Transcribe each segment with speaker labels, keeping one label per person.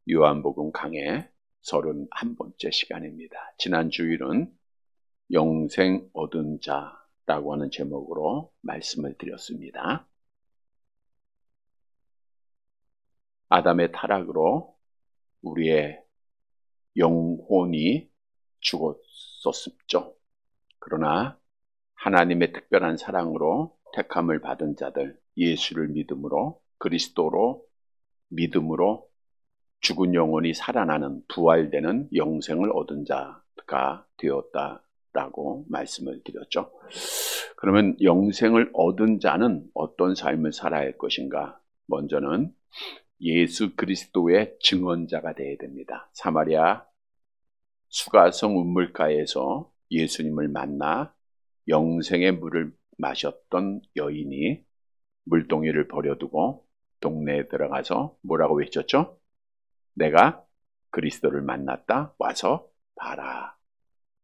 Speaker 1: 요한복음 강해 31번째 시간입니다. 지난 주일은 영생 얻은 자라고 하는 제목으로 말씀을 드렸습니다. 아담의 타락으로 우리의 영혼이 죽었었죠. 그러나 하나님의 특별한 사랑으로 택함을 받은 자들, 예수를 믿음으로, 그리스도로 믿음으로 죽은 영혼이 살아나는 부활되는 영생을 얻은 자가 되었다라고 말씀을 드렸죠. 그러면 영생을 얻은 자는 어떤 삶을 살아야 할 것인가? 먼저는 예수 그리스도의 증언자가 되어야 됩니다. 사마리아 수가성 운물가에서 예수님을 만나 영생의 물을 마셨던 여인이 물동이를 버려두고 동네에 들어가서 뭐라고 외쳤죠? 내가 그리스도를 만났다. 와서 봐라.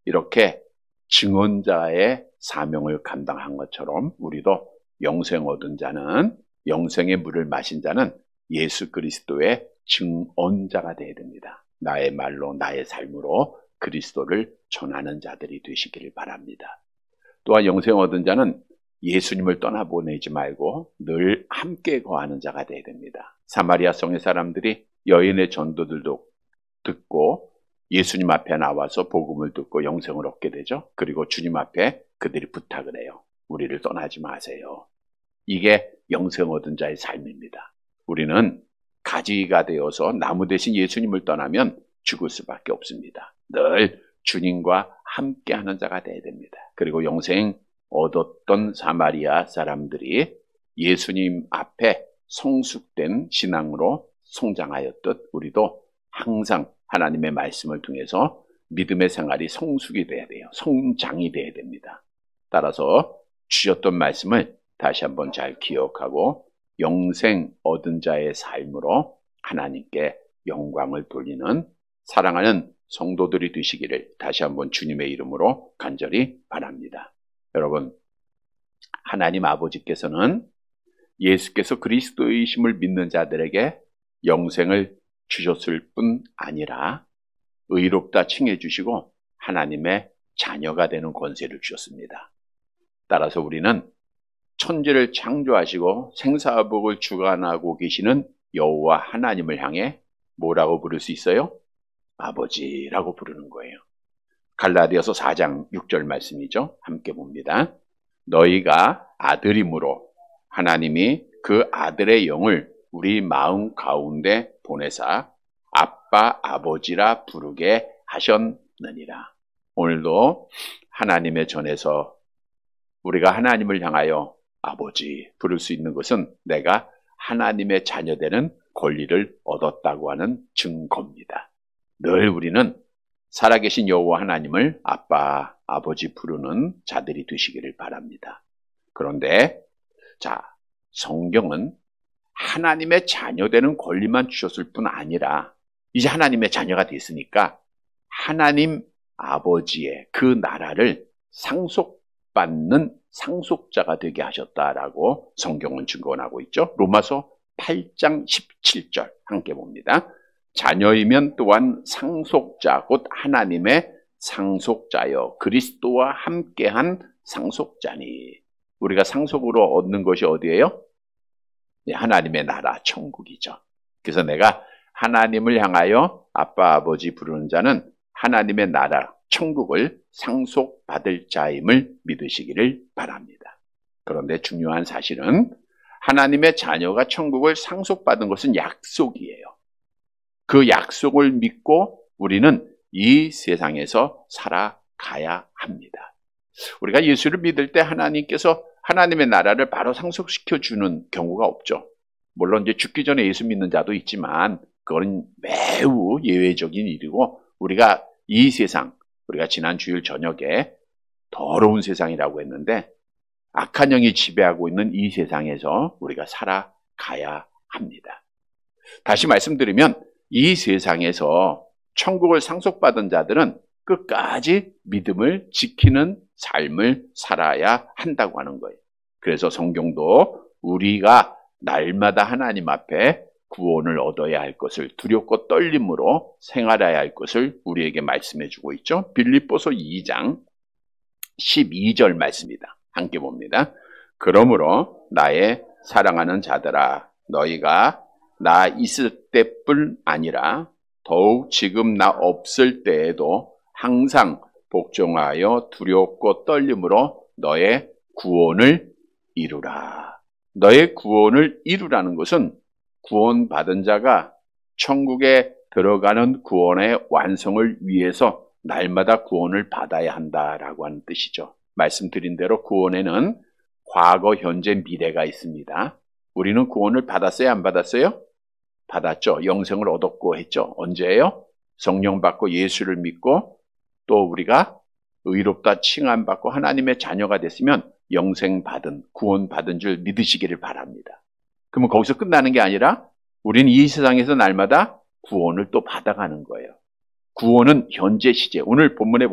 Speaker 1: 이렇게 증언자의 사명을 감당한 것처럼 우리도 영생 얻은 자는, 영생의 물을 마신 자는 예수 그리스도의 증언자가 되어야 됩니다. 나의 말로, 나의 삶으로 그리스도를 전하는 자들이 되시기를 바랍니다. 또한 영생 얻은 자는 예수님을 떠나보내지 말고 늘 함께 거하는 자가 되어야 됩니다. 사마리아 성의 사람들이 여인의 전도들도 듣고 예수님 앞에 나와서 복음을 듣고 영생을 얻게 되죠. 그리고 주님 앞에 그들이 부탁을 해요. 우리를 떠나지 마세요. 이게 영생 얻은 자의 삶입니다. 우리는 가지가 되어서 나무 대신 예수님을 떠나면 죽을 수밖에 없습니다. 늘 주님과 함께하는 자가 되어야 됩니다. 그리고 영생 얻었던 사마리아 사람들이 예수님 앞에 성숙된 신앙으로 성장하였듯 우리도 항상 하나님의 말씀을 통해서 믿음의 생활이 성숙이 돼야 돼요. 성장이 돼야 됩니다. 따라서 주셨던 말씀을 다시 한번 잘 기억하고 영생 얻은 자의 삶으로 하나님께 영광을 돌리는 사랑하는 성도들이 되시기를 다시 한번 주님의 이름으로 간절히 바랍니다. 여러분, 하나님 아버지께서는 예수께서 그리스도이심을 믿는 자들에게 영생을 주셨을 뿐 아니라 의롭다 칭해 주시고 하나님의 자녀가 되는 권세를 주셨습니다. 따라서 우리는 천지를 창조하시고 생사복을 주관하고 계시는 여호와 하나님을 향해 뭐라고 부를 수 있어요? 아버지라고 부르는 거예요. 갈라디아서 4장 6절 말씀이죠. 함께 봅니다. 너희가 아들임으로 하나님이 그 아들의 영을 우리 마음 가운데 보내사 아빠 아버지라 부르게 하셨느니라. 오늘도 하나님의 전에서 우리가 하나님을 향하여 아버지 부를 수 있는 것은 내가 하나님의 자녀되는 권리를 얻었다고 하는 증거입니다. 늘 우리는 살아계신 여호와 하나님을 아빠, 아버지 부르는 자들이 되시기를 바랍니다. 그런데 성경은 하나님의 자녀되는 권리만 주셨을 뿐 아니라 이제 하나님의 자녀가 됐으니까 하나님 아버지의 그 나라를 상속받는 상속자가 되게 하셨다라고 성경은 증거하고 있죠. 로마서 8장 17절 함께 봅니다. 자녀이면 또한 상속자 곧 하나님의 상속자여 그리스도와 함께한 상속자니. 우리가 상속으로 얻는 것이 어디예요? 하나님의 나라 천국이죠. 그래서 내가 하나님을 향하여 아빠 아버지 부르는 자는 하나님의 나라 천국을 상속받을 자임을 믿으시기를 바랍니다. 그런데 중요한 사실은 하나님의 자녀가 천국을 상속받은 것은 약속이에요. 그 약속을 믿고 우리는 이 세상에서 살아가야 합니다. 우리가 예수를 믿을 때 하나님께서 하나님의 나라를 바로 상속시켜 주는 경우가 없죠. 물론 이제 죽기 전에 예수 믿는 자도 있지만 그건 매우 예외적인 일이고 우리가 이 세상, 우리가 지난 주일 저녁에 더러운 세상이라고 했는데 악한 영이 지배하고 있는 이 세상에서 우리가 살아가야 합니다. 다시 말씀드리면 이 세상에서 천국을 상속받은 자들은 끝까지 믿음을 지키는 삶을 살아야 한다고 하는 거예요. 그래서 성경도 우리가 날마다 하나님 앞에 구원을 얻어야 할 것을 두렵고 떨림으로 생활해야 할 것을 우리에게 말씀해 주고 있죠. 빌립보서 2장 12절 말씀입니다. 함께 봅니다. 그러므로 나의 사랑하는 자들아, 너희가 나 있을 때뿐 아니라 더욱 지금 나 없을 때에도 항상 복종하여 두렵고 떨림으로 너의 구원을 이루라. 너의 구원을 이루라는 것은 구원받은 자가 천국에 들어가는 구원의 완성을 위해서 날마다 구원을 받아야 한다라고 하는 뜻이죠. 말씀드린 대로 구원에는 과거, 현재, 미래가 있습니다. 우리는 구원을 받았어요? 안 받았어요? 받았죠. 영생을 얻었고 했죠. 언제예요? 성령 받고 예수를 믿고 또 우리가 의롭다 칭함받고 하나님의 자녀가 됐으면 영생 받은, 구원 받은 줄 믿으시기를 바랍니다. 그러면 거기서 끝나는 게 아니라 우리는 이 세상에서 날마다 구원을 또 받아가는 거예요. 구원은 현재 시제. 오늘 본문에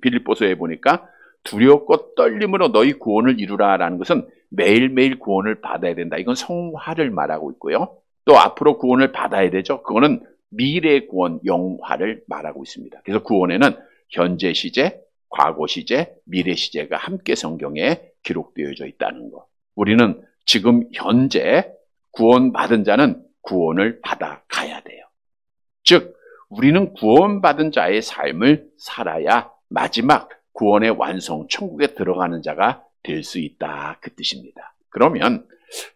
Speaker 1: 빌립보서에 보니까 두렵고 떨림으로 너희 구원을 이루라라는 것은 매일매일 구원을 받아야 된다. 이건 성화를 말하고 있고요. 또 앞으로 구원을 받아야 되죠. 그거는 미래 구원, 영화를 말하고 있습니다. 그래서 구원에는 현재 시제, 과거 시제, 미래 시제가 함께 성경에 기록되어져 있다는 것. 우리는 지금 현재 구원받은 자는 구원을 받아가야 돼요. 즉 우리는 구원받은 자의 삶을 살아야 마지막 구원의 완성, 천국에 들어가는 자가 될 수 있다, 그 뜻입니다. 그러면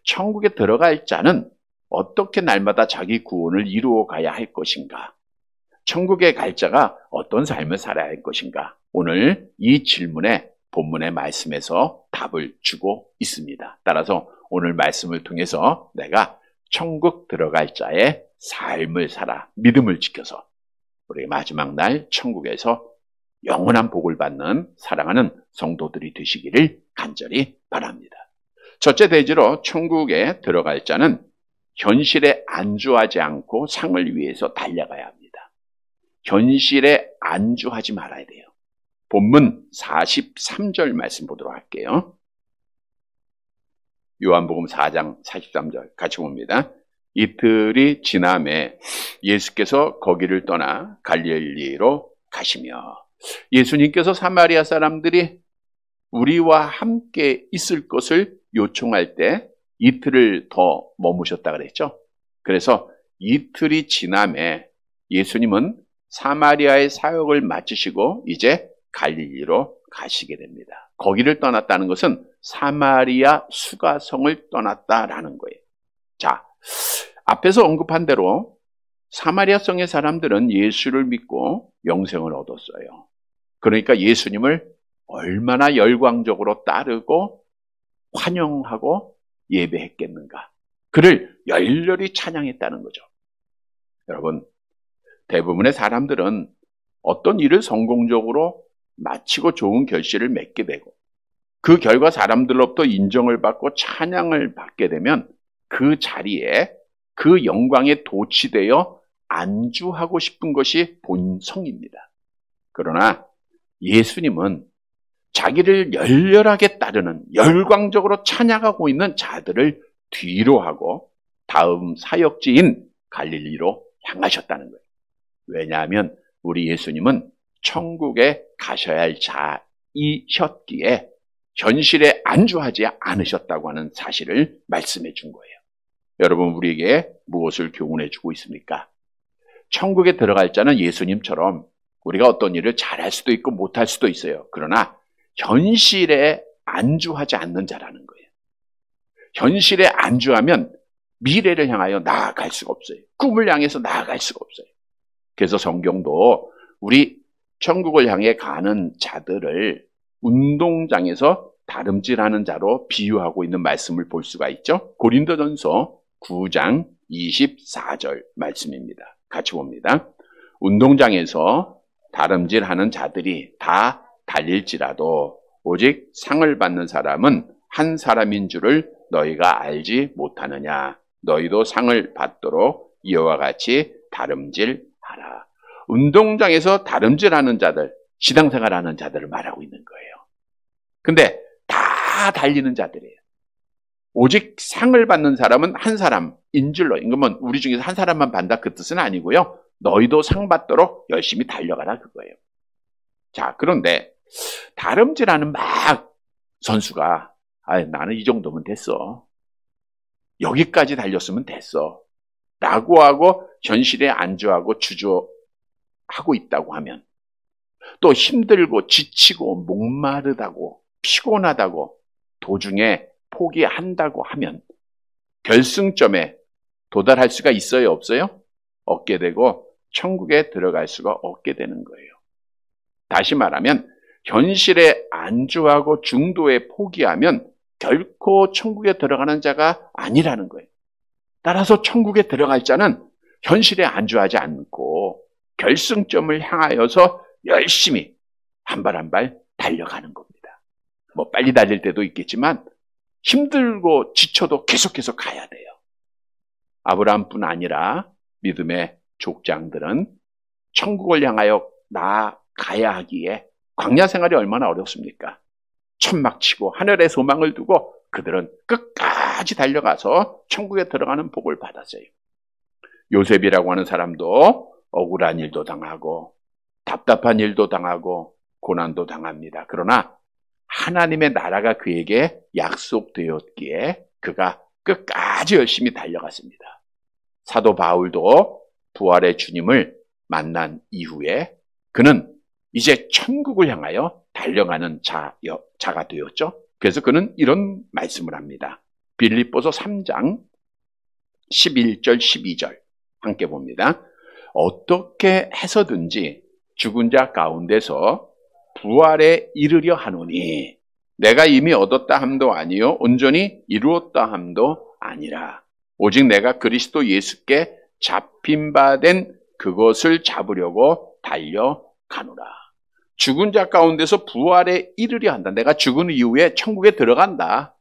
Speaker 1: 천국에 들어갈 자는 어떻게 날마다 자기 구원을 이루어 가야 할 것인가? 천국에 갈 자가 어떤 삶을 살아야 할 것인가? 오늘 이 질문에 본문의 말씀에서 답을 주고 있습니다. 따라서 오늘 말씀을 통해서 내가 천국 들어갈 자의 삶을 살아 믿음을 지켜서 우리 마지막 날 천국에서 영원한 복을 받는 사랑하는 성도들이 되시기를 간절히 바랍니다. 첫째 대지로 천국에 들어갈 자는 현실에 안주하지 않고 상을 위해서 달려가야 합니다. 현실에 안주하지 말아야 돼요. 본문 43절 말씀 보도록 할게요. 요한복음 4장 43절 같이 봅니다. 이틀이 지남에 예수께서 거기를 떠나 갈릴리로 가시며, 예수님께서 사마리아 사람들이 우리와 함께 있을 것을 요청할 때 이틀을 더 머무셨다 그랬죠. 그래서 이틀이 지남에 예수님은 사마리아의 사역을 마치시고 이제 갈릴리로 가시게 됩니다. 거기를 떠났다는 것은 사마리아 수가성을 떠났다라는 거예요. 자, 앞에서 언급한 대로 사마리아 성의 사람들은 예수를 믿고 영생을 얻었어요. 그러니까 예수님을 얼마나 열광적으로 따르고 환영하고 예배했겠는가. 그를 열렬히 찬양했다는 거죠. 여러분, 대부분의 사람들은 어떤 일을 성공적으로 마치고 좋은 결실을 맺게 되고 그 결과 사람들로부터 인정을 받고 찬양을 받게 되면 그 자리에 그 영광에 도취되어 안주하고 싶은 것이 본성입니다. 그러나 예수님은 자기를 열렬하게 따르는, 열광적으로 찬양하고 있는 자들을 뒤로 하고 다음 사역지인 갈릴리로 향하셨다는 거예요. 왜냐하면 우리 예수님은 천국에 가셔야 할 자이셨기에 현실에 안주하지 않으셨다고 하는 사실을 말씀해 준 거예요. 여러분, 우리에게 무엇을 교훈해 주고 있습니까? 천국에 들어갈 자는 예수님처럼 우리가 어떤 일을 잘할 수도 있고 못할 수도 있어요. 그러나 현실에 안주하지 않는 자라는 거예요. 현실에 안주하면 미래를 향하여 나아갈 수가 없어요. 꿈을 향해서 나아갈 수가 없어요. 그래서 성경도 우리 천국을 향해 가는 자들을 운동장에서 다름질하는 자로 비유하고 있는 말씀을 볼 수가 있죠. 고린도전서 9장 24절 말씀입니다. 같이 봅니다. 운동장에서 다름질하는 자들이 다 달릴지라도 오직 상을 받는 사람은 한 사람인 줄을 너희가 알지 못하느냐. 너희도 상을 받도록 이와 같이 다름질하라. 운동장에서 다름질하는 자들, 시당생활하는 자들을 말하고 있는 거예요. 근데 다 달리는 자들이에요. 오직 상을 받는 사람은 한 사람, 인질로, 이거면 우리 중에서 한 사람만 받는다 그 뜻은 아니고요. 너희도 상 받도록 열심히 달려가라 그거예요. 자, 그런데 다름질하는 막 선수가 나는 이 정도면 됐어. 여기까지 달렸으면 됐어. 라고 하고 현실에 안주하고 주저하고 있다고 하면, 또 힘들고 지치고 목마르다고 피곤하다고 도중에 포기한다고 하면 결승점에 도달할 수가 있어요, 없어요? 없게 되고 천국에 들어갈 수가 없게 되는 거예요. 다시 말하면 현실에 안주하고 중도에 포기하면 결코 천국에 들어가는 자가 아니라는 거예요. 따라서 천국에 들어갈 자는 현실에 안주하지 않고 결승점을 향하여서 열심히 한 발 한 발 달려가는 겁니다. 뭐 빨리 달릴 때도 있겠지만 힘들고 지쳐도 계속해서 가야 돼요. 아브라함뿐 아니라 믿음의 족장들은 천국을 향하여 나아가야 하기에 광야 생활이 얼마나 어렵습니까? 천막치고 하늘에 소망을 두고 그들은 끝까지 달려가서 천국에 들어가는 복을 받았어요. 요셉이라고 하는 사람도 억울한 일도 당하고 답답한 일도 당하고 고난도 당합니다. 그러나 하나님의 나라가 그에게 약속되었기에 그가 끝까지 열심히 달려갔습니다. 사도 바울도 부활의 주님을 만난 이후에 그는 이제 천국을 향하여 달려가는 자가 되었죠. 그래서 그는 이런 말씀을 합니다. 빌립보서 3장 11절 12절 함께 봅니다. 어떻게 해서든지 죽은 자 가운데서 부활에 이르려 하노니 내가 이미 얻었다 함도 아니요 온전히 이루었다 함도 아니라 오직 내가 그리스도 예수께 잡힌 바 된 그것을 잡으려고 달려가노라. 죽은 자 가운데서 부활에 이르려 한다. 내가 죽은 이후에 천국에 들어간다.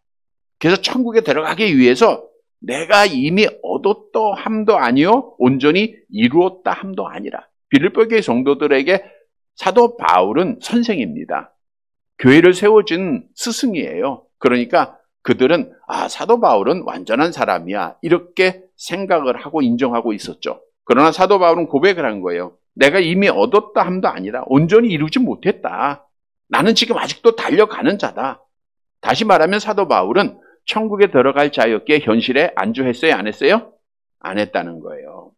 Speaker 1: 그래서 천국에 들어가기 위해서 내가 이미 얻었다 함도 아니요 온전히 이루었다 함도 아니라. 빌립보교회 성도들에게 사도 바울은 선생입니다. 교회를 세워준 스승이에요. 그러니까 그들은 사도 바울은 완전한 사람이야 이렇게 생각을 하고 인정하고 있었죠. 그러나 사도 바울은 고백을 한 거예요. 내가 이미 얻었다 함도 아니라 온전히 이루지 못했다. 나는 지금 아직도 달려가는 자다. 다시 말하면 사도 바울은 천국에 들어갈 자였기에 현실에 안주했어요? 안 했어요? 안 했다는 거예요.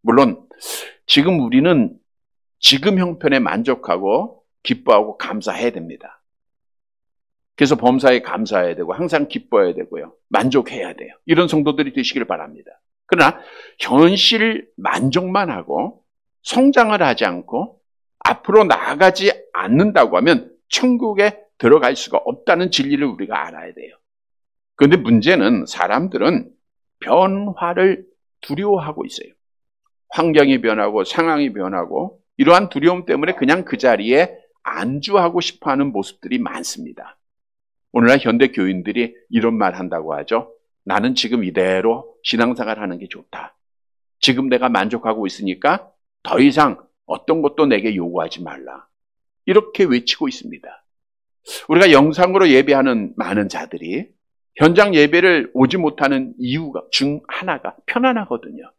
Speaker 1: 물론 지금 우리는 지금 형편에 만족하고 기뻐하고 감사해야 됩니다. 그래서 범사에 감사해야 되고 항상 기뻐해야 되고요. 만족해야 돼요. 이런 성도들이 되시길 바랍니다. 그러나 현실 만족만 하고 성장을 하지 않고 앞으로 나아가지 않는다고 하면 천국에 들어갈 수가 없다는 진리를 우리가 알아야 돼요. 그런데 문제는 사람들은 변화를 두려워하고 있어요. 환경이 변하고 상황이 변하고 이러한 두려움 때문에 그냥 그 자리에 안주하고 싶어하는 모습들이 많습니다. 오늘날 현대 교인들이 이런 말 한다고 하죠. 나는 지금 이대로 신앙생활 하는 게 좋다. 지금 내가 만족하고 있으니까 더 이상 어떤 것도 내게 요구하지 말라. 이렇게 외치고 있습니다. 우리가 영상으로 예배하는 많은 자들이 현장 예배를 오지 못하는 이유가 중 하나가 편안하거든요.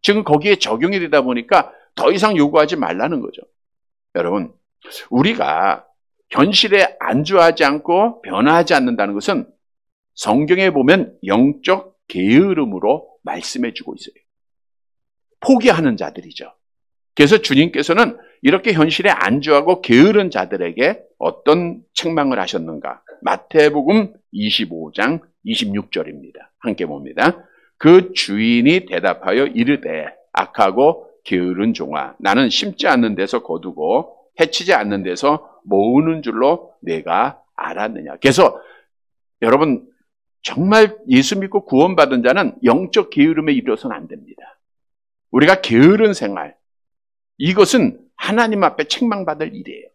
Speaker 1: 지금 거기에 적용이 되다 보니까 더 이상 요구하지 말라는 거죠. 여러분, 우리가 현실에 안주하지 않고 변화하지 않는다는 것은 성경에 보면 영적 게으름으로 말씀해 주고 있어요. 포기하는 자들이죠. 그래서 주님께서는 이렇게 현실에 안주하고 게으른 자들에게 어떤 책망을 하셨는가? 마태복음 25장 26절입니다. 함께 봅니다. 그 주인이 대답하여 이르되 악하고 게으른 종아 나는 심지 않는 데서 거두고 해치지 않는 데서 모으는 줄로 내가 알았느냐. 그래서 여러분 정말 예수 믿고 구원받은 자는 영적 게으름에 이르러서는 안 됩니다. 우리가 게으른 생활, 이것은 하나님 앞에 책망받을 일이에요.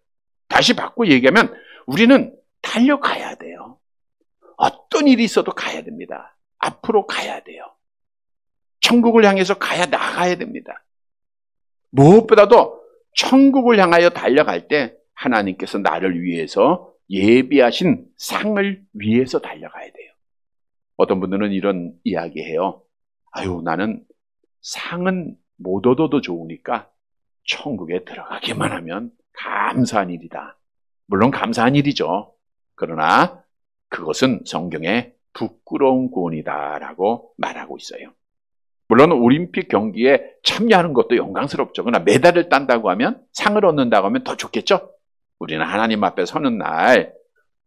Speaker 1: 다시 바꿔 얘기하면 우리는 달려가야 돼요. 어떤 일이 있어도 가야 됩니다. 앞으로 가야 돼요. 천국을 향해서 나가야 됩니다. 무엇보다도 천국을 향하여 달려갈 때 하나님께서 나를 위해서 예비하신 상을 위해서 달려가야 돼요. 어떤 분들은 이런 이야기해요. 아유, 나는 상은 못 얻어도 좋으니까 천국에 들어가기만 하면 감사한 일이다. 물론 감사한 일이죠. 그러나 그것은 성경에 부끄러운 구원이다라고 말하고 있어요. 물론 올림픽 경기에 참여하는 것도 영광스럽죠. 그러나 메달을 딴다고 하면, 상을 얻는다고 하면 더 좋겠죠. 우리는 하나님 앞에 서는 날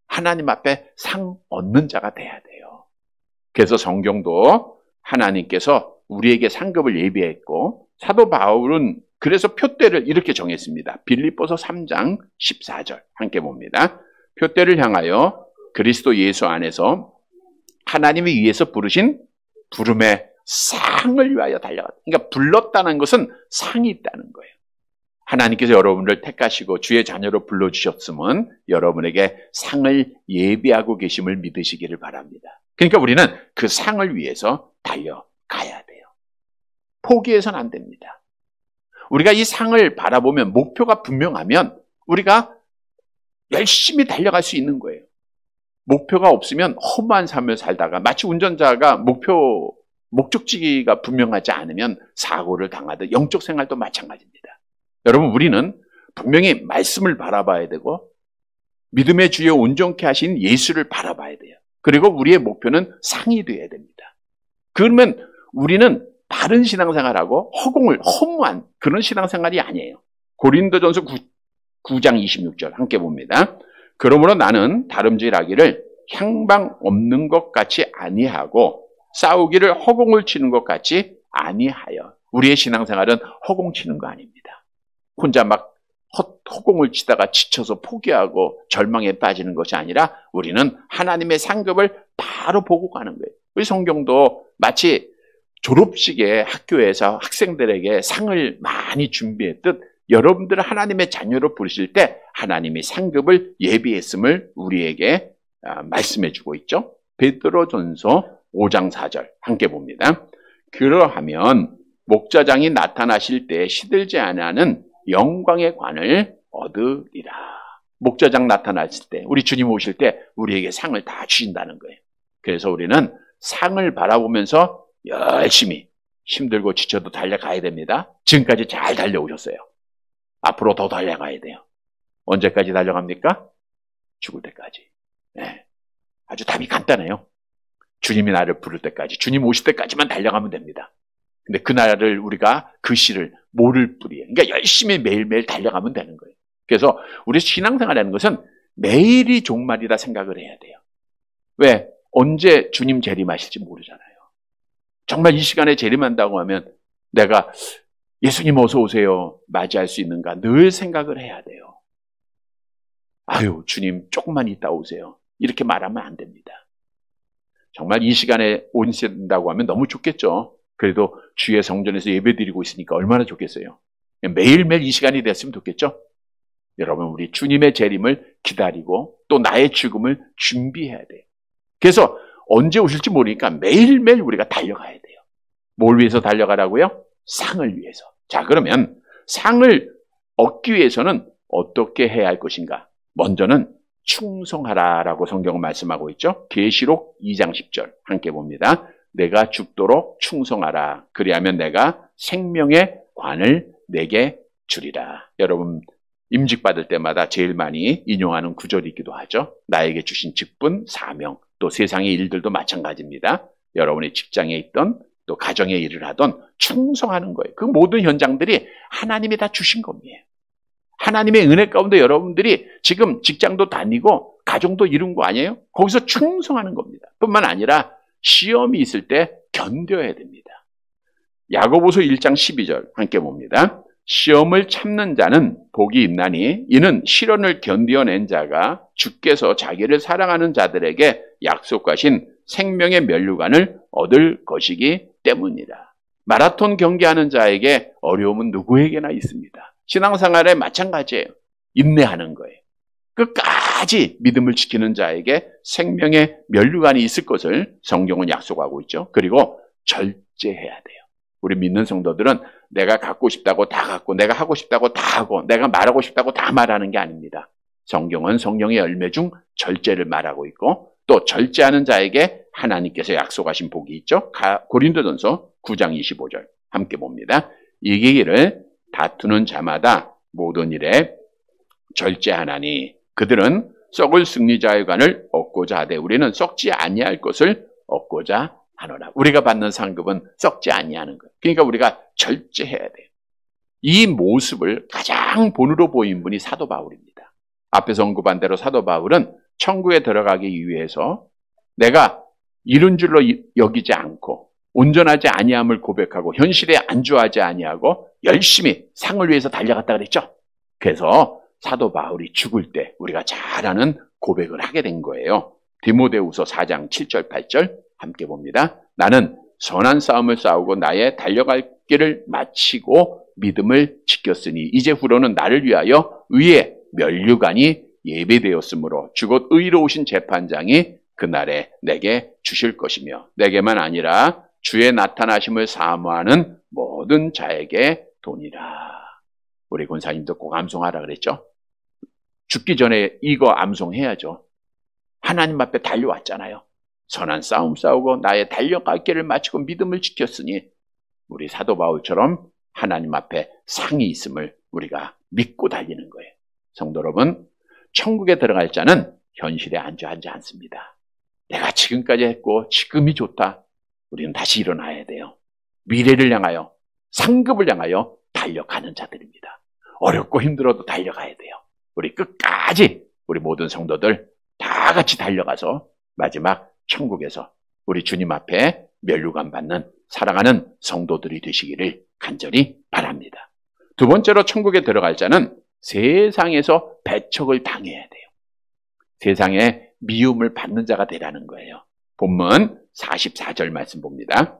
Speaker 1: 하나님 앞에 상 얻는 자가 돼야 돼요. 그래서 성경도 하나님께서 우리에게 상급을 예비했고, 사도 바울은 그래서 표대를 이렇게 정했습니다. 빌립보서 3장 14절 함께 봅니다. 표대를 향하여 그리스도 예수 안에서 하나님이 위해서 부르신 부름의 상을 위하여 달려가다. 그러니까 불렀다는 것은 상이 있다는 거예요. 하나님께서 여러분을 택하시고 주의 자녀로 불러주셨으면 여러분에게 상을 예비하고 계심을 믿으시기를 바랍니다. 그러니까 우리는 그 상을 위해서 달려가야 돼요. 포기해서는 안 됩니다. 우리가 이 상을 바라보면, 목표가 분명하면 우리가 열심히 달려갈 수 있는 거예요. 목표가 없으면 허무한 삶을 살다가, 마치 운전자가 목적지가 분명하지 않으면 사고를 당하듯 영적 생활도 마찬가지입니다. 여러분, 우리는 분명히 말씀을 바라봐야 되고 믿음의 주여 온전케 하신 예수를 바라봐야 돼요. 그리고 우리의 목표는 상이 되어야 됩니다. 그러면 우리는 바른 신앙생활하고 허무한 그런 신앙생활이 아니에요. 고린도전서 9장 26절 함께 봅니다. 그러므로 나는 다름질하기를 향방 없는 것 같이 아니하고 싸우기를 허공을 치는 것 같이 아니하여. 우리의 신앙생활은 허공 치는 거 아닙니다. 혼자 막 허공을 치다가 지쳐서 포기하고 절망에 빠지는 것이 아니라 우리는 하나님의 상급을 바로 보고 가는 거예요. 우리 성경도 마치 졸업식에 학교에서 학생들에게 상을 많이 준비했듯 여러분들을 하나님의 자녀로 부르실 때 하나님이 상급을 예비했음을 우리에게 말씀해 주고 있죠. 베드로전서 5장 4절 함께 봅니다. 그러하면 목자장이 나타나실 때 시들지 아니하는 영광의 관을 얻으리라. 목자장 나타났을 때, 우리 주님 오실 때 우리에게 상을 다 주신다는 거예요. 그래서 우리는 상을 바라보면서 열심히 힘들고 지쳐도 달려가야 됩니다. 지금까지 잘 달려오셨어요. 앞으로 더 달려가야 돼요. 언제까지 달려갑니까? 죽을 때까지. 네. 아주 답이 간단해요. 주님이 나를 부를 때까지, 주님 오실 때까지만 달려가면 됩니다. 근데 그날을 우리가 그 씨를 모를 뿐이에요. 그러니까 열심히 매일매일 달려가면 되는 거예요. 그래서 우리 신앙생활이라는 것은 매일이 종말이다 생각을 해야 돼요. 왜? 언제 주님 재림하실지 모르잖아요. 정말 이 시간에 재림한다고 하면 내가 예수님 어서 오세요 맞이할 수 있는가 늘 생각을 해야 돼요. 아유, 주님 조금만 있다 오세요. 이렇게 말하면 안 됩니다. 정말 이 시간에 오신다고 하면 너무 좋겠죠. 그래도 주의 성전에서 예배드리고 있으니까 얼마나 좋겠어요. 매일매일 이 시간이 됐으면 좋겠죠. 여러분, 우리 주님의 재림을 기다리고 또 나의 죽음을 준비해야 돼요. 그래서 언제 오실지 모르니까 매일매일 우리가 달려가야 돼요. 뭘 위해서 달려가라고요? 상을 위해서. 자, 그러면 상을 얻기 위해서는 어떻게 해야 할 것인가? 먼저는 충성하라라고 성경은 말씀하고 있죠. 계시록 2장 10절 함께 봅니다. 내가 죽도록 충성하라. 그리하면 내가 생명의 관을 내게 주리라. 여러분, 임직받을 때마다 제일 많이 인용하는 구절이기도 하죠. 나에게 주신 직분, 사명, 또 세상의 일들도 마찬가지입니다. 여러분의 직장에 있던 또 가정에 일을 하던 충성하는 거예요. 그 모든 현장들이 하나님이 다 주신 겁니다. 하나님의 은혜 가운데 여러분들이 지금 직장도 다니고 가정도 이룬 거 아니에요? 거기서 충성하는 겁니다. 뿐만 아니라 시험이 있을 때 견뎌야 됩니다. 야고보서 1장 12절 함께 봅니다. 시험을 참는 자는 복이 있나니 이는 시련을 견디어낸 자가 주께서 자기를 사랑하는 자들에게 약속하신 생명의 면류관을 얻을 것이기 때문이다. 마라톤 경기하는 자에게 어려움은 누구에게나 있습니다. 신앙생활에 마찬가지예요. 인내하는 거예요. 끝까지 믿음을 지키는 자에게 생명의 면류관이 있을 것을 성경은 약속하고 있죠. 그리고 절제해야 돼요. 우리 믿는 성도들은 내가 갖고 싶다고 다 갖고, 내가 하고 싶다고 다 하고, 내가 말하고 싶다고 다 말하는 게 아닙니다. 성경은 성령의 열매 중 절제를 말하고 있고, 또 절제하는 자에게 하나님께서 약속하신 복이 있죠. 고린도전서 9장 25절 함께 봅니다. 이기기를 다투는 자마다 모든 일에 절제하나니 그들은 썩을 승리자의 관을 얻고자 하되 우리는 썩지 아니할 것을 얻고자 하노라. 우리가 받는 상급은 썩지 아니하는 것. 그러니까 우리가 절제해야 돼요. 이 모습을 가장 본으로 보인 분이 사도 바울입니다. 앞에서 언급한 대로 사도 바울은 천국에 들어가기 위해서 내가 이룬 줄로 여기지 않고 온전하지 아니함을 고백하고 현실에 안주하지 아니하고 열심히 상을 위해서 달려갔다 그랬죠. 그래서 사도 바울이 죽을 때 우리가 잘 아는 고백을 하게 된 거예요. 디모데후서 4장 7절 8절 함께 봅니다. 나는 선한 싸움을 싸우고 나의 달려갈 길을 마치고 믿음을 지켰으니 이제 후로는 나를 위하여 의의 면류관이 예배되었으므로 주곧 의로우신 재판장이 그날에 내게 주실 것이며 내게만 아니라 주의 나타나심을 사모하는 모든 자에게 도니라. 우리 권사님도 꼭 암송하라 그랬죠. 죽기 전에 이거 암송해야죠. 하나님 앞에 달려왔잖아요. 선한 싸움 싸우고 나의 달려갈 길을 마치고 믿음을 지켰으니 우리 사도 바울처럼 하나님 앞에 상이 있음을 우리가 믿고 달리는 거예요. 성도 여러분, 천국에 들어갈 자는 현실에 안주하지 않습니다. 내가 지금까지 했고 지금이 좋다. 우리는 다시 일어나야 돼요. 미래를 향하여 상급을 향하여 달려가는 자들입니다. 어렵고 힘들어도 달려가야 돼요. 우리 끝까지 우리 모든 성도들 다 같이 달려가서 마지막 천국에서 우리 주님 앞에 면류관 받는 사랑하는 성도들이 되시기를 간절히 바랍니다. 두 번째로 천국에 들어갈 자는 세상에서 배척을 당해야 돼요. 세상에 미움을 받는 자가 되라는 거예요. 본문 44절 말씀 봅니다.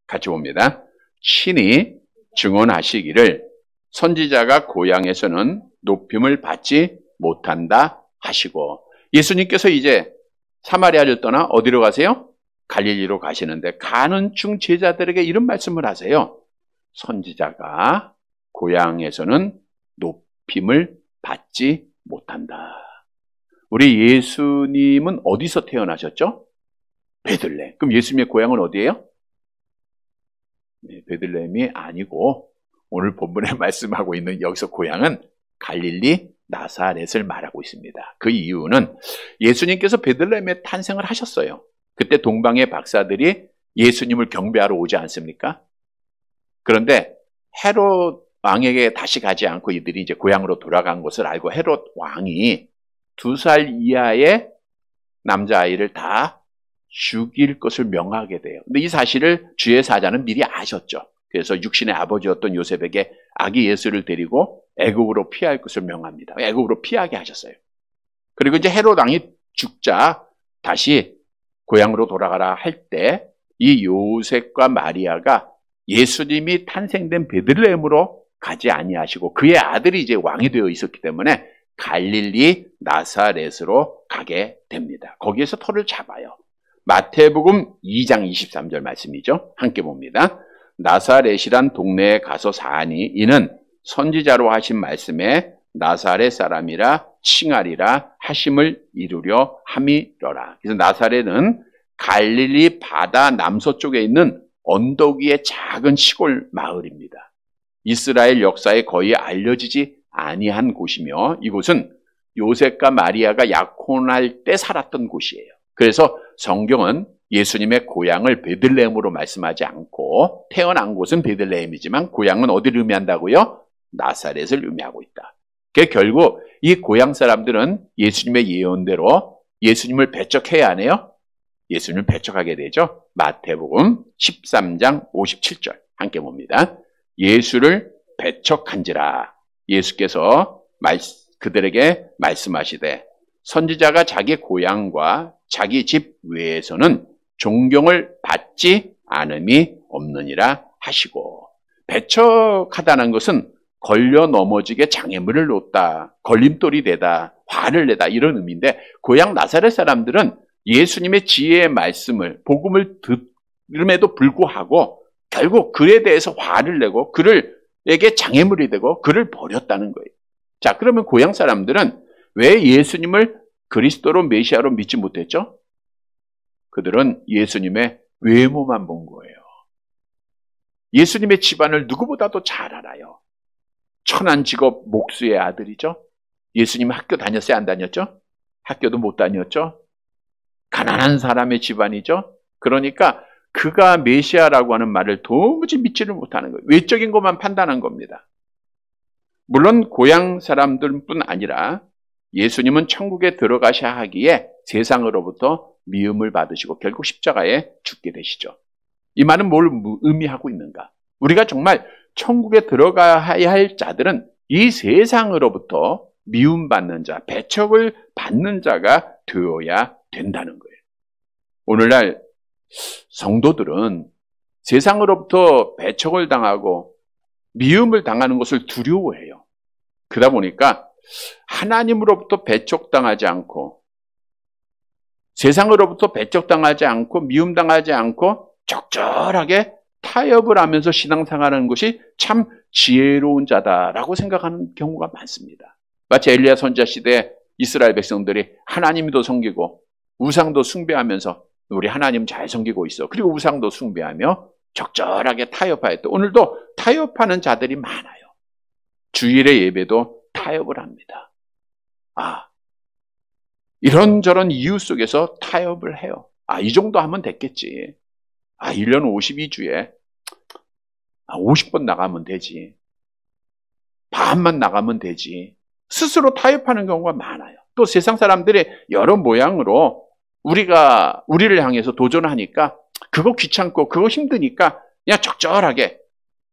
Speaker 1: 같이 봅니다. 친히 증언하시기를 선지자가 고향에서는 높임을 받지 못한다 하시고 예수님께서 이제 사마리아를 떠나 어디로 가세요? 갈릴리로 가시는데 가는 중 제자들에게 이런 말씀을 하세요. 선지자가 고향에서는 높임을 받지 못한다. 우리 예수님은 어디서 태어나셨죠? 베들레헴. 그럼 예수님의 고향은 어디예요? 네, 베들레헴이 아니고 오늘 본문에 말씀하고 있는 여기서 고향은 갈릴리 나사렛을 말하고 있습니다. 그 이유는 예수님께서 베들레헴에 탄생을 하셨어요. 그때 동방의 박사들이 예수님을 경배하러 오지 않습니까? 그런데 헤롯 왕에게 다시 가지 않고 이들이 이제 고향으로 돌아간 것을 알고 헤롯 왕이 2살 이하의 남자아이를 다 죽일 것을 명하게 돼요. 근데 이 사실을 주의 사자는 미리 아셨죠. 그래서 육신의 아버지였던 요셉에게 아기 예수를 데리고 애굽으로 피할 것을 명합니다. 애굽으로 피하게 하셨어요. 그리고 이제 헤롯 왕이 죽자 다시 고향으로 돌아가라 할 때 이 요셉과 마리아가 예수님이 탄생된 베들레헴으로 가지 아니하시고 그의 아들이 이제 왕이 되어 있었기 때문에 갈릴리 나사렛으로 가게 됩니다. 거기에서 터를 잡아요. 마태복음 2장 23절 말씀이죠. 함께 봅니다. 나사렛이란 동네에 가서 사니 이는 선지자로 하신 말씀에 나사렛 사람이라 칭하리라 하심을 이루려 함이러라. 그래서 나사렛은 갈릴리 바다 남서쪽에 있는 언덕 위의 작은 시골 마을입니다. 이스라엘 역사에 거의 알려지지 아니한 곳이며 이곳은 요셉과 마리아가 약혼할 때 살았던 곳이에요. 그래서 성경은 예수님의 고향을 베들레헴으로 말씀하지 않고 태어난 곳은 베들레헴이지만 고향은 어디를 의미한다고요? 나사렛을 의미하고 있다. 결국 이 고향 사람들은 예수님의 예언대로 예수님을 배척해야 하네요. 예수님을 배척하게 되죠. 마태복음 13장 57절 함께 봅니다. 예수를 배척한지라 예수께서 그들에게 말씀하시되 선지자가 자기 고향과 자기 집 외에서는 존경을 받지 않음이 없느니라 하시고 배척하다는 것은 걸려 넘어지게 장애물을 놓다, 걸림돌이 되다, 화를 내다 이런 의미인데 고향 나사렛 사람들은 예수님의 지혜의 말씀을 복음을 들음에도 불구하고 결국 그에 대해서 화를 내고 그에게 장애물이 되고 그를 버렸다는 거예요. 자, 그러면 고향 사람들은 왜 예수님을 그리스도로 메시아로 믿지 못했죠? 그들은 예수님의 외모만 본 거예요. 예수님의 집안을 누구보다도 잘 알아요. 천한 직업 목수의 아들이죠. 예수님 학교 다녔어요? 안 다녔죠? 학교도 못 다녔죠? 가난한 사람의 집안이죠. 그러니까 그가 메시아라고 하는 말을 도무지 믿지를 못하는 거예요. 외적인 것만 판단한 겁니다. 물론 고향 사람들뿐 아니라 예수님은 천국에 들어가셔야 하기에 세상으로부터 미움을 받으시고 결국 십자가에 죽게 되시죠. 이 말은 뭘 의미하고 있는가? 우리가 정말 천국에 들어가야 할 자들은 이 세상으로부터 미움받는 자, 배척을 받는 자가 되어야 된다는 거예요. 오늘날 성도들은 세상으로부터 배척을 당하고 미움을 당하는 것을 두려워해요. 그러다 보니까 하나님으로부터 배척당하지 않고 세상으로부터 배척당하지 않고 미움당하지 않고 적절하게 타협을 하면서 신앙생활하는 것이 참 지혜로운 자다라고 생각하는 경우가 많습니다. 마치 엘리야 선지자 시대에 이스라엘 백성들이 하나님도 섬기고 우상도 숭배하면서 우리 하나님 잘 섬기고 있어. 그리고 우상도 숭배하며 적절하게 타협하였다. 오늘도 타협하는 자들이 많아요. 주일의 예배도 타협을 합니다. 이런저런 이유 속에서 타협을 해요. 이 정도 하면 됐겠지. 1년 52주에 50번 나가면 되지. 반만 나가면 되지. 스스로 타협하는 경우가 많아요. 또 세상 사람들이 여러 모양으로 우리를 향해서 도전하니까 그거 귀찮고 그거 힘드니까 그냥 적절하게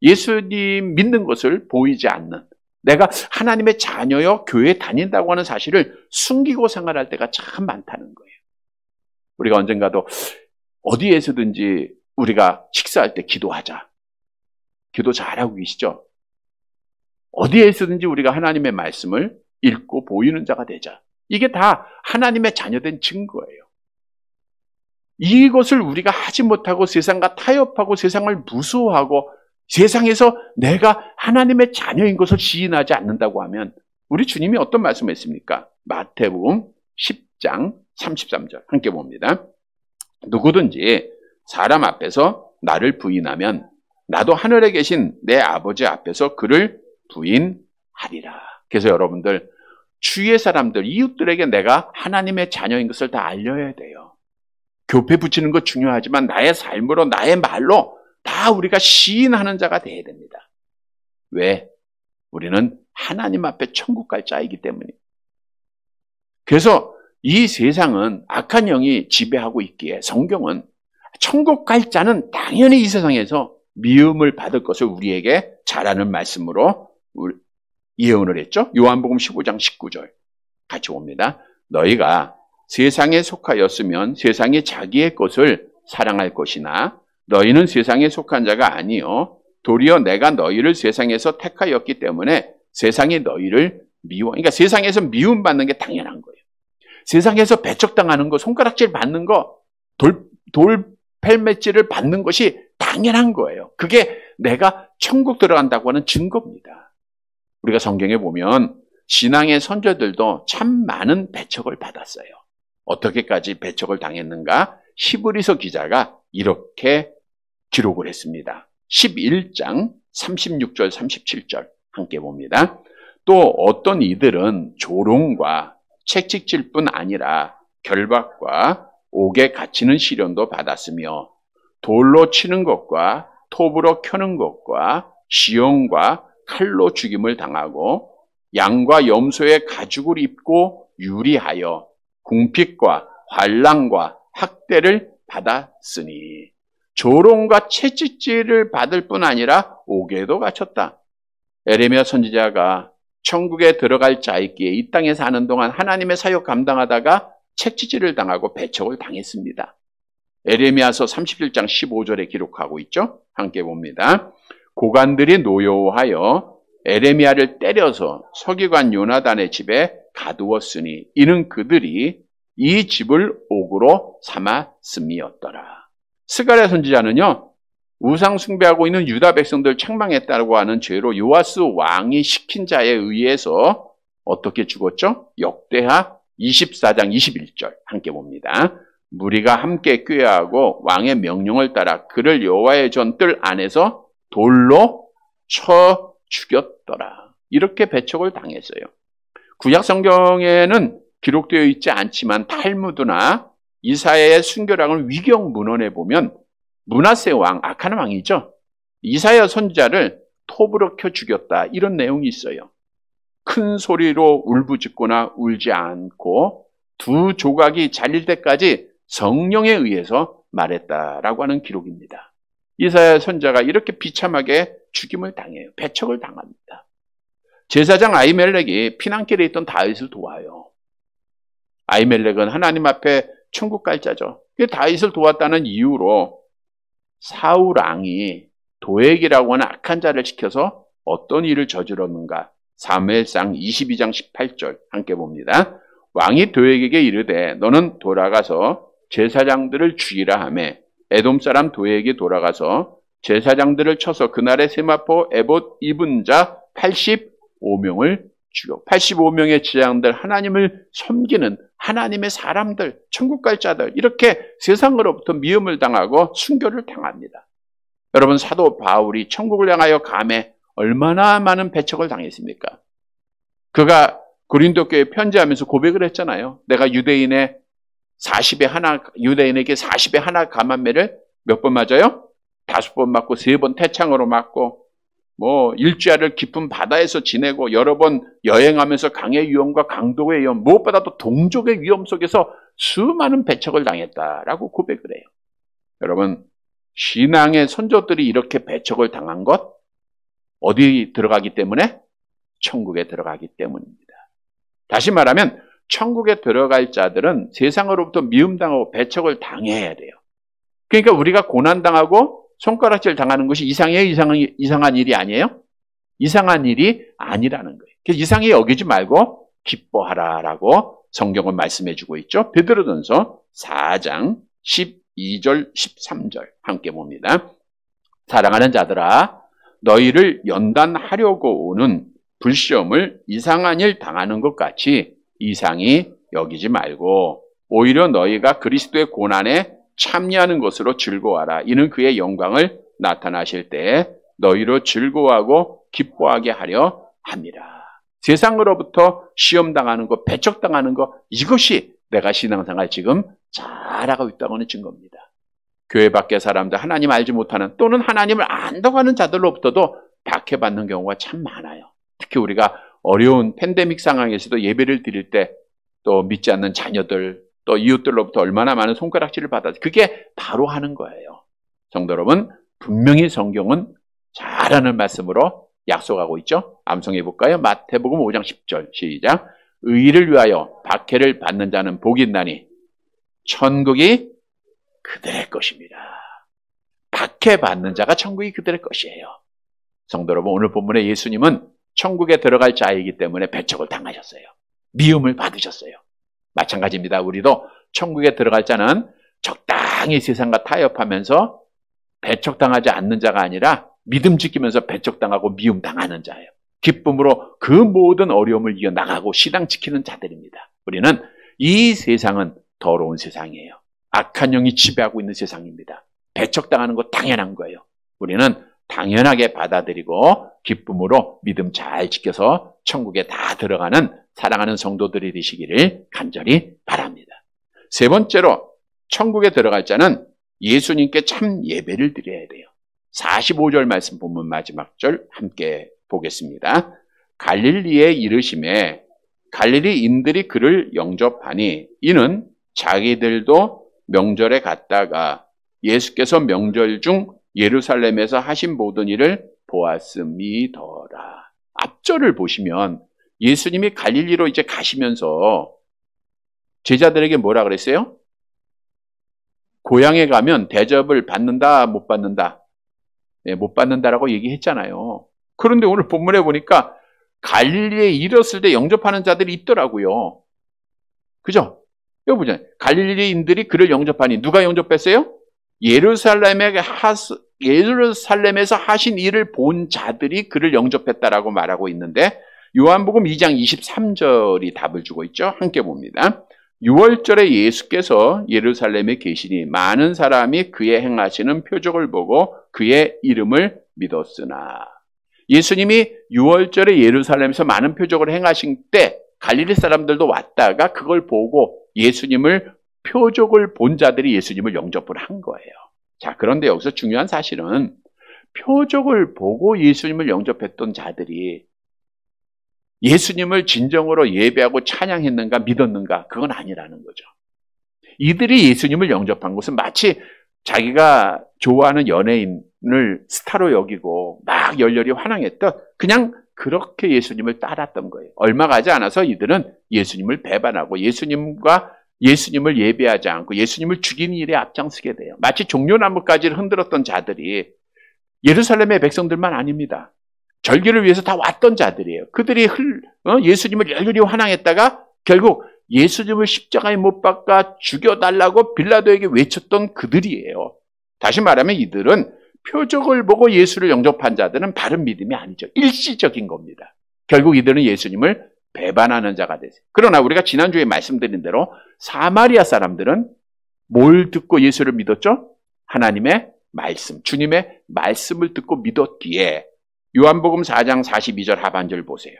Speaker 1: 예수님 믿는 것을 보이지 않는, 내가 하나님의 자녀여 교회에 다닌다고 하는 사실을 숨기고 생활할 때가 참 많다는 거예요. 우리가 언젠가도 어디에서든지 우리가 식사할 때 기도하자. 기도 잘하고 계시죠? 어디에서든지 우리가 하나님의 말씀을 읽고 보이는 자가 되자. 이게 다 하나님의 자녀된 증거예요. 이것을 우리가 하지 못하고 세상과 타협하고 세상을 무수하고 세상에서 내가 하나님의 자녀인 것을 시인하지 않는다고 하면 우리 주님이 어떤 말씀을 했습니까? 마태복음 10장 33절 함께 봅니다. 누구든지 사람 앞에서 나를 부인하면 나도 하늘에 계신 내 아버지 앞에서 그를 부인하리라. 그래서 여러분들 주위의 사람들, 이웃들에게 내가 하나님의 자녀인 것을 다 알려야 돼요. 교패 붙이는 것 중요하지만 나의 삶으로 나의 말로 다 우리가 시인하는 자가 되어야 됩니다. 왜? 우리는 하나님 앞에 천국 갈 자이기 때문이에요. 그래서 이 세상은 악한 영이 지배하고 있기에 성경은 천국 갈 자는 당연히 이 세상에서 미움을 받을 것을 우리에게 잘하는 말씀으로 예언을 했죠. 요한복음 15장 19절 같이 봅니다. 너희가 세상에 속하였으면 세상이 자기의 것을 사랑할 것이나 너희는 세상에 속한 자가 아니요 도리어 내가 너희를 세상에서 택하였기 때문에 세상이 너희를 미워. 그러니까 세상에서 미움받는 게 당연한 거예요. 세상에서 배척당하는 거, 손가락질 받는 거, 돌팔매질을 받는 것이 당연한 거예요. 그게 내가 천국 들어간다고 하는 증거입니다. 우리가 성경에 보면 신앙의 선조들도 참 많은 배척을 받았어요. 어떻게까지 배척을 당했는가? 히브리서 기자가 이렇게 기록을 했습니다. 11장 36절 37절 함께 봅니다. 또 어떤 이들은 조롱과 채찍질 뿐 아니라 결박과 옥에 갇히는 시련도 받았으며 돌로 치는 것과 톱으로 켜는 것과 시험과 칼로 죽임을 당하고 양과 염소의 가죽을 입고 유리하여 궁핍과 환난과 학대를 받았으니 조롱과 채찍질을 받을 뿐 아니라 옥에도 갇혔다. 에레미야 선지자가 천국에 들어갈 자이기에 이 땅에 사는 동안 하나님의 사역 감당하다가 채찍질을 당하고 배척을 당했습니다. 에레미야서 37장 15절에 기록하고 있죠. 함께 봅니다. 고관들이 노여워하여 에레미야를 때려서 서기관 요나단의 집에 가두었으니 이는 그들이 이 집을 옥으로 삼았음이었더라. 스가랴 선지자는요, 우상 숭배하고 있는 유다 백성들 책망했다고 하는 죄로 요아스 왕이 시킨 자에 의해서 어떻게 죽었죠? 역대하 24장 21절 함께 봅니다. 무리가 함께 꾀하고 왕의 명령을 따라 그를 여호와의 전뜰 안에서 돌로 쳐 죽였더라. 이렇게 배척을 당했어요. 구약 성경에는 기록되어 있지 않지만 탈무드나 이사야의 순교랑을 위경 문헌에 보면 므낫세 왕, 악한 왕이죠. 이사야 선지자를 톱으로 켜 죽였다. 이런 내용이 있어요. 큰 소리로 울부짖거나 울지 않고 두 조각이 잘릴 때까지 성령에 의해서 말했다라고 하는 기록입니다. 이사야 선지자가 이렇게 비참하게 죽임을 당해요. 배척을 당합니다. 제사장 아히멜렉이 피난길에 있던 다윗을 도와요. 아히멜렉은 하나님 앞에 천국 갈 자죠. 다윗을 도왔다는 이유로 사울 왕이 도액이라고 하는 악한 자를 시켜서 어떤 일을 저질렀는가? 사무엘상 22장 18절 함께 봅니다. 왕이 도액에게 이르되 너는 돌아가서 제사장들을 죽이라 하매 에돔 사람 도액이 돌아가서 제사장들을 쳐서 그날의 세마포 에봇 입은 자 85명을 죽여. 85명의 제사장들, 하나님을 섬기는 하나님의 사람들, 천국 갈 자들, 이렇게 세상으로부터 미움을 당하고 순교를 당합니다. 여러분, 사도 바울이 천국을 향하여 감에 얼마나 많은 배척을 당했습니까? 그가 고린도 교회에 편지하면서 고백을 했잖아요. 내가 유대인에게 40에 하나 감한매를 몇 번 맞아요? 5번 맞고 3번 태창으로 맞고 일주일을 깊은 바다에서 지내고 여러 번 여행하면서 강의 위험과 강도의 위험, 무엇보다도 동족의 위험 속에서 수많은 배척을 당했다라고 고백을 해요. 여러분, 신앙의 선조들이 이렇게 배척을 당한 것 어디 들어가기 때문에? 천국에 들어가기 때문입니다. 다시 말하면 천국에 들어갈 자들은 세상으로부터 미움당하고 배척을 당해야 돼요. 그러니까 우리가 고난당하고 손가락질 당하는 것이 이상한 일이 아니에요? 이상한 일이 아니라는 거예요. 그래서 이상히 여기지 말고 기뻐하라라고 성경은 말씀해 주고 있죠. 베드로전서 4장 12절 13절 함께 봅니다. 사랑하는 자들아, 너희를 연단하려고 오는 불시험을 이상한 일 당하는 것 같이 이상히 여기지 말고 오히려 너희가 그리스도의 고난에 참여하는 것으로 즐거워하라. 이는 그의 영광을 나타나실 때 너희로 즐거워하고 기뻐하게 하려 함이라. 세상으로부터 시험당하는 것, 배척당하는 것, 이것이 내가 신앙생활 지금 잘하고 있다고 하는 증거입니다. 교회 밖의 사람들, 하나님 알지 못하는 또는 하나님을 안다고 하는 자들로부터도 박해받는 경우가 참 많아요. 특히 우리가 어려운 팬데믹 상황에서도 예배를 드릴 때 또 믿지 않는 자녀들, 또 이웃들로부터 얼마나 많은 손가락질을 받았지. 그게 바로 하는 거예요. 성도 여러분, 분명히 성경은 잘하는 말씀으로 약속하고 있죠. 암송해 볼까요? 마태복음 5장 10절 시작. 의를 위하여 박해를 받는 자는 복이 있나니 천국이 그들의 것입니다. 박해받는 자가 천국이 그들의 것이에요. 성도 여러분, 오늘 본문에 예수님은 천국에 들어갈 자이기 때문에 배척을 당하셨어요. 미움을 받으셨어요. 마찬가지입니다. 우리도 천국에 들어갈 자는 적당히 세상과 타협하면서 배척당하지 않는 자가 아니라 믿음 지키면서 배척당하고 미움당하는 자예요. 기쁨으로 그 모든 어려움을 이겨나가고 신앙 지키는 자들입니다. 우리는 이 세상은 더러운 세상이에요. 악한 영이 지배하고 있는 세상입니다. 배척당하는 거 당연한 거예요. 우리는 당연하게 받아들이고 기쁨으로 믿음 잘 지켜서 천국에 다 들어가는 사랑하는 성도들이 되시기를 간절히 바랍니다. 세 번째로 천국에 들어갈 자는 예수님께 참 예배를 드려야 돼요. 45절 말씀 본문 마지막 절 함께 보겠습니다. 갈릴리에 이르심에 갈릴리인들이 그를 영접하니 이는 자기들도 명절에 갔다가 예수께서 명절 중 예루살렘에서 하신 모든 일을 보았음이더라. 앞절을 보시면 예수님이 갈릴리로 이제 가시면서 제자들에게 뭐라 그랬어요? 고향에 가면 대접을 받는다, 못 받는다? 네, 못 받는다라고 얘기했잖아요. 그런데 오늘 본문에 보니까 갈릴리에 이르렀을 때 영접하는 자들이 있더라고요. 그죠? 여기 보잖아요. 갈릴리인들이 그를 영접하니 누가 영접했어요? 예루살렘에서 하신 일을 본 자들이 그를 영접했다라고 말하고 있는데 요한복음 2장 23절이 답을 주고 있죠. 함께 봅니다. 6월절에 예수께서 예루살렘에 계시니 많은 사람이 그의 행하시는 표적을 보고 그의 이름을 믿었으나, 예수님이 6월절에 예루살렘에서 많은 표적을 행하신 때 갈릴리 사람들도 왔다가 그걸 보고 예수님을, 표적을 본 자들이 예수님을 영접을 한 거예요. 자, 그런데 여기서 중요한 사실은 표적을 보고 예수님을 영접했던 자들이 예수님을 진정으로 예배하고 찬양했는가 믿었는가, 그건 아니라는 거죠. 이들이 예수님을 영접한 것은 마치 자기가 좋아하는 연예인을 스타로 여기고 막 열렬히 환영했던, 그냥 그렇게 예수님을 따랐던 거예요. 얼마 가지 않아서 이들은 예수님을 배반하고 예수님을 예배하지 않고 예수님을 죽이는 일에 앞장서게 돼요. 마치 종려나무까지를 흔들었던 자들이 예루살렘의 백성들만 아닙니다. 절기를 위해서 다 왔던 자들이에요. 그들이 예수님을 열렬히 환영했다가 결국 예수님을 십자가에 못 박아 죽여달라고 빌라도에게 외쳤던 그들이에요. 다시 말하면 이들은 표적을 보고 예수를 영접한 자들은 바른 믿음이 아니죠. 일시적인 겁니다. 결국 이들은 예수님을 배반하는 자가 됐어요. 그러나 우리가 지난주에 말씀드린 대로 사마리아 사람들은 뭘 듣고 예수를 믿었죠? 하나님의 말씀, 주님의 말씀을 듣고 믿었기에, 요한복음 4장 42절 하반절 보세요.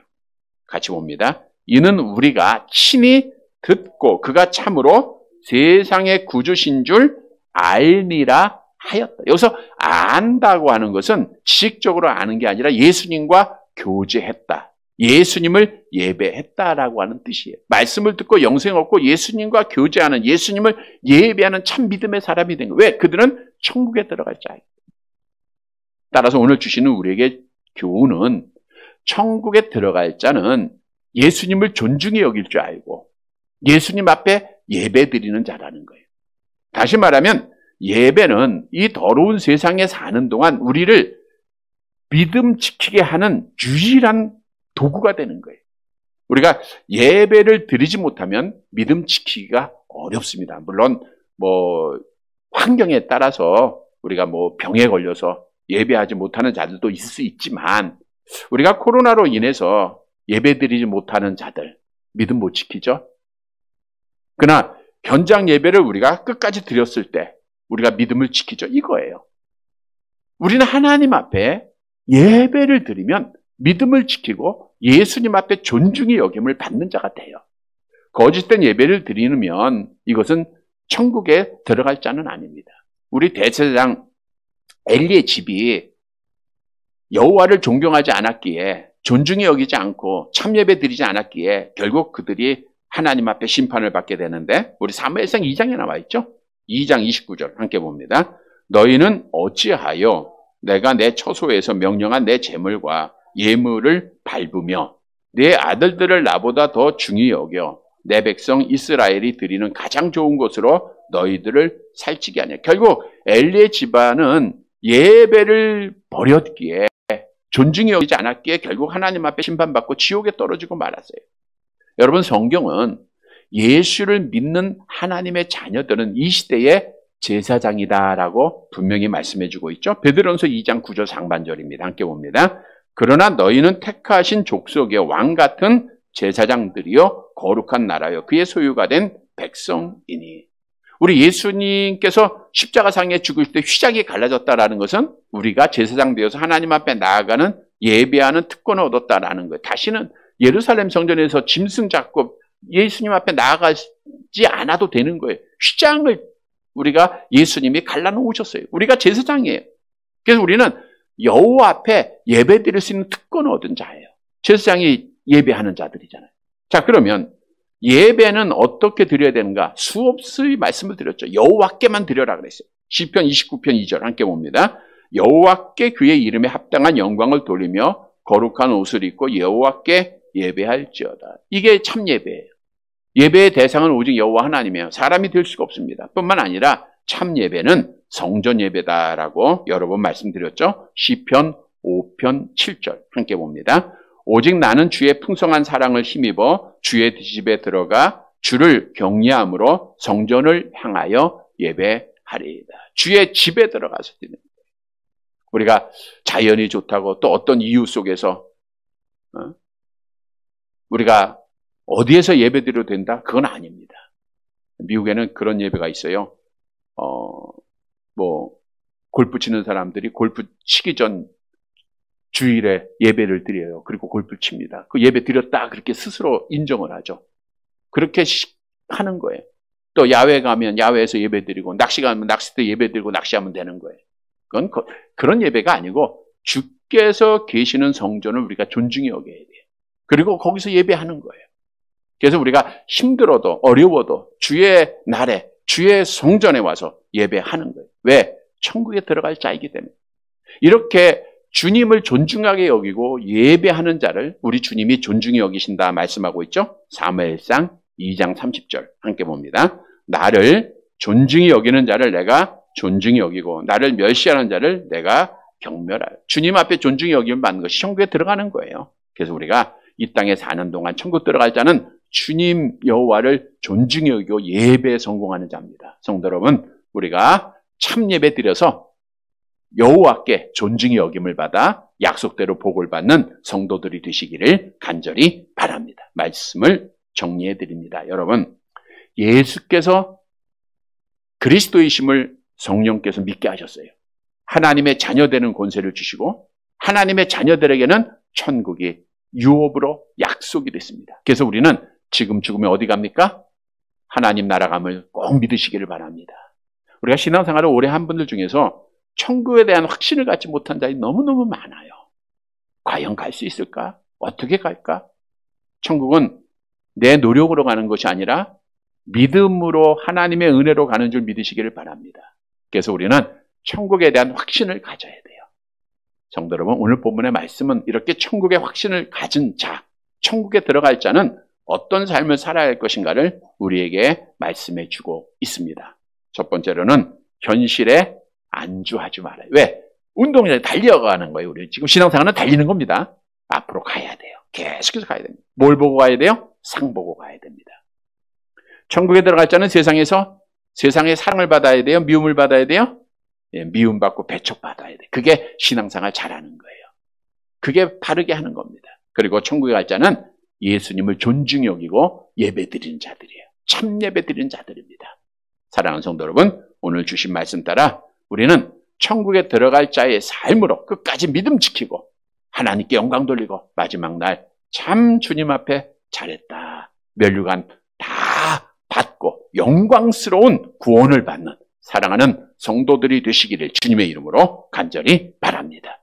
Speaker 1: 같이 봅니다. 이는 우리가 친히 듣고 그가 참으로 세상의 구주신 줄 알니라 하였다. 여기서 안다고 하는 것은 지식적으로 아는 게 아니라 예수님과 교제했다, 예수님을 예배했다라고 하는 뜻이에요. 말씀을 듣고 영생 얻고 예수님과 교제하는, 예수님을 예배하는 참 믿음의 사람이 된 거예요. 왜? 그들은 천국에 들어갈 자예요. 따라서 오늘 주시는 우리에게 교훈은, 천국에 들어갈 자는 예수님을 존중히 여길 줄 알고 예수님 앞에 예배드리는 자라는 거예요. 다시 말하면 예배는 이 더러운 세상에 사는 동안 우리를 믿음 지키게 하는 유일한 도구가 되는 거예요. 우리가 예배를 드리지 못하면 믿음 지키기가 어렵습니다. 물론 환경에 따라서 우리가 병에 걸려서 예배하지 못하는 자들도 있을 수 있지만, 우리가 코로나로 인해서 예배드리지 못하는 자들, 믿음 못 지키죠? 그러나 현장 예배를 우리가 끝까지 드렸을 때 우리가 믿음을 지키죠. 이거예요. 우리는 하나님 앞에 예배를 드리면 믿음을 지키고 예수님 앞에 존중의 여김을 받는 자가 돼요. 거짓된 예배를 드리면 이것은 천국에 들어갈 자는 아닙니다. 우리 대제사장 엘리의 집이 여호와를 존경하지 않았기에, 존중히 여기지 않고 참예배 드리지 않았기에 결국 그들이 하나님 앞에 심판을 받게 되는데, 우리 사무엘상 2장에 나와 있죠. 2장 29절 함께 봅니다. 너희는 어찌하여 내가 내 처소에서 명령한 내 제물과 예물을 밟으며 내 아들들을 나보다 더 중히 여겨 내 백성 이스라엘이 드리는 가장 좋은 것으로 너희들을 살찌게 하냐. 결국 엘리의 집안은 예배를 버렸기에, 존중이 여기지 않았기에 결국 하나님 앞에 심판받고 지옥에 떨어지고 말았어요. 여러분, 성경은 예수를 믿는 하나님의 자녀들은 이 시대의 제사장이다라고 분명히 말씀해주고 있죠. 베드로전서 2장 9절 상반절입니다. 함께 봅니다. 그러나 너희는 택하신 족속의 왕 같은 제사장들이요 거룩한 나라요 그의 소유가 된 백성이니. 우리 예수님께서 십자가상에 죽을 때 휘장이 갈라졌다라는 것은 우리가 제사장 되어서 하나님 앞에 나아가는, 예배하는 특권을 얻었다라는 거예요. 다시는 예루살렘 성전에서 짐승 잡고 예수님 앞에 나아가지 않아도 되는 거예요. 휘장을 우리가 예수님이 갈라놓으셨어요. 우리가 제사장이에요. 그래서 우리는 여호와 앞에 예배드릴 수 있는 특권을 얻은 자예요. 제사장이 예배하는 자들이잖아요. 자, 그러면 예배는 어떻게 드려야 되는가? 수없이 말씀을 드렸죠. 여호와께만 드려라 그랬어요. 시편 29편 2절 함께 봅니다. 여호와께 그의 이름에 합당한 영광을 돌리며 거룩한 옷을 입고 여호와께 예배할지어다. 이게 참 예배예요. 예배의 대상은 오직 여호와 하나님이에요. 사람이 될 수가 없습니다. 뿐만 아니라 참 예배는 성전 예배다라고 여러 번 말씀드렸죠. 시편 5편 7절 함께 봅니다. 오직 나는 주의 풍성한 사랑을 힘입어 주의 집에 들어가 주를 경외함으로 성전을 향하여 예배하리이다. 주의 집에 들어가서 드리는 거예요. 우리가 자연이 좋다고 또 어떤 이유 속에서 우리가 어디에서 예배드려도 된다? 그건 아닙니다. 미국에는 그런 예배가 있어요. 골프 치는 사람들이 골프 치기 전 주일에 예배를 드려요. 그리고 골프를 칩니다. 그 예배 드렸다 그렇게 스스로 인정을 하죠. 그렇게 하는 거예요. 또 야외 가면 야외에서 예배 드리고, 낚시 가면 낚시 때 예배 드리고 낚시하면 되는 거예요. 그건 그런 예배가 아니고 주께서 계시는 성전을 우리가 존중히 여겨야 돼요. 그리고 거기서 예배하는 거예요. 그래서 우리가 힘들어도 어려워도 주의 날에 주의 성전에 와서 예배하는 거예요. 왜? 천국에 들어갈 자이기 때문에. 이렇게 주님을 존중하게 여기고 예배하는 자를 우리 주님이 존중히 여기신다 말씀하고 있죠. 사무엘상 2장 30절 함께 봅니다. 나를 존중히 여기는 자를 내가 존중히 여기고 나를 멸시하는 자를 내가 경멸하여. 주님 앞에 존중히 여기면 받는 것이 천국에 들어가는 거예요. 그래서 우리가 이 땅에 사는 동안 천국 들어갈 자는 주님 여호와를 존중히 여기고 예배에 성공하는 자입니다. 성도 여러분, 우리가 참 예배 드려서 여호와께 존중히 여김을 받아 약속대로 복을 받는 성도들이 되시기를 간절히 바랍니다. 말씀을 정리해 드립니다. 여러분, 예수께서 그리스도이심을 성령께서 믿게 하셨어요. 하나님의 자녀되는 권세를 주시고 하나님의 자녀들에게는 천국이 유업으로 약속이 됐습니다. 그래서 우리는 지금 죽으면 어디 갑니까? 하나님 나라 감을 꼭 믿으시기를 바랍니다. 우리가 신앙생활을 오래 한 분들 중에서 천국에 대한 확신을 갖지 못한 자들이 너무너무 많아요. 과연 갈 수 있을까? 어떻게 갈까? 천국은 내 노력으로 가는 것이 아니라 믿음으로 하나님의 은혜로 가는 줄 믿으시기를 바랍니다. 그래서 우리는 천국에 대한 확신을 가져야 돼요. 성도 여러분, 오늘 본문의 말씀은 이렇게 천국의 확신을 가진 자, 천국에 들어갈 자는 어떤 삶을 살아야 할 것인가를 우리에게 말씀해 주고 있습니다. 첫 번째로는 현실에 안주하지 말아요. 왜? 운동장에 달려가는 거예요. 우리 지금 신앙생활은 달리는 겁니다. 앞으로 가야 돼요. 계속해서 가야 됩니다. 뭘 보고 가야 돼요? 상 보고 가야 됩니다. 천국에 들어갈 자는 세상에서 세상의 사랑을 받아야 돼요? 미움을 받아야 돼요? 예, 미움받고 배척받아야 돼요. 그게 신앙생활 잘하는 거예요. 그게 바르게 하는 겁니다. 그리고 천국에 갈 자는 예수님을 존중히 여기고 예배드리는 자들이에요. 참 예배드리는 자들입니다. 사랑하는 성도 여러분, 오늘 주신 말씀 따라 우리는 천국에 들어갈 자의 삶으로 끝까지 믿음 지키고 하나님께 영광 돌리고 마지막 날 참 주님 앞에 잘했다, 면류관 다 받고 영광스러운 구원을 받는 사랑하는 성도들이 되시기를 주님의 이름으로 간절히 바랍니다.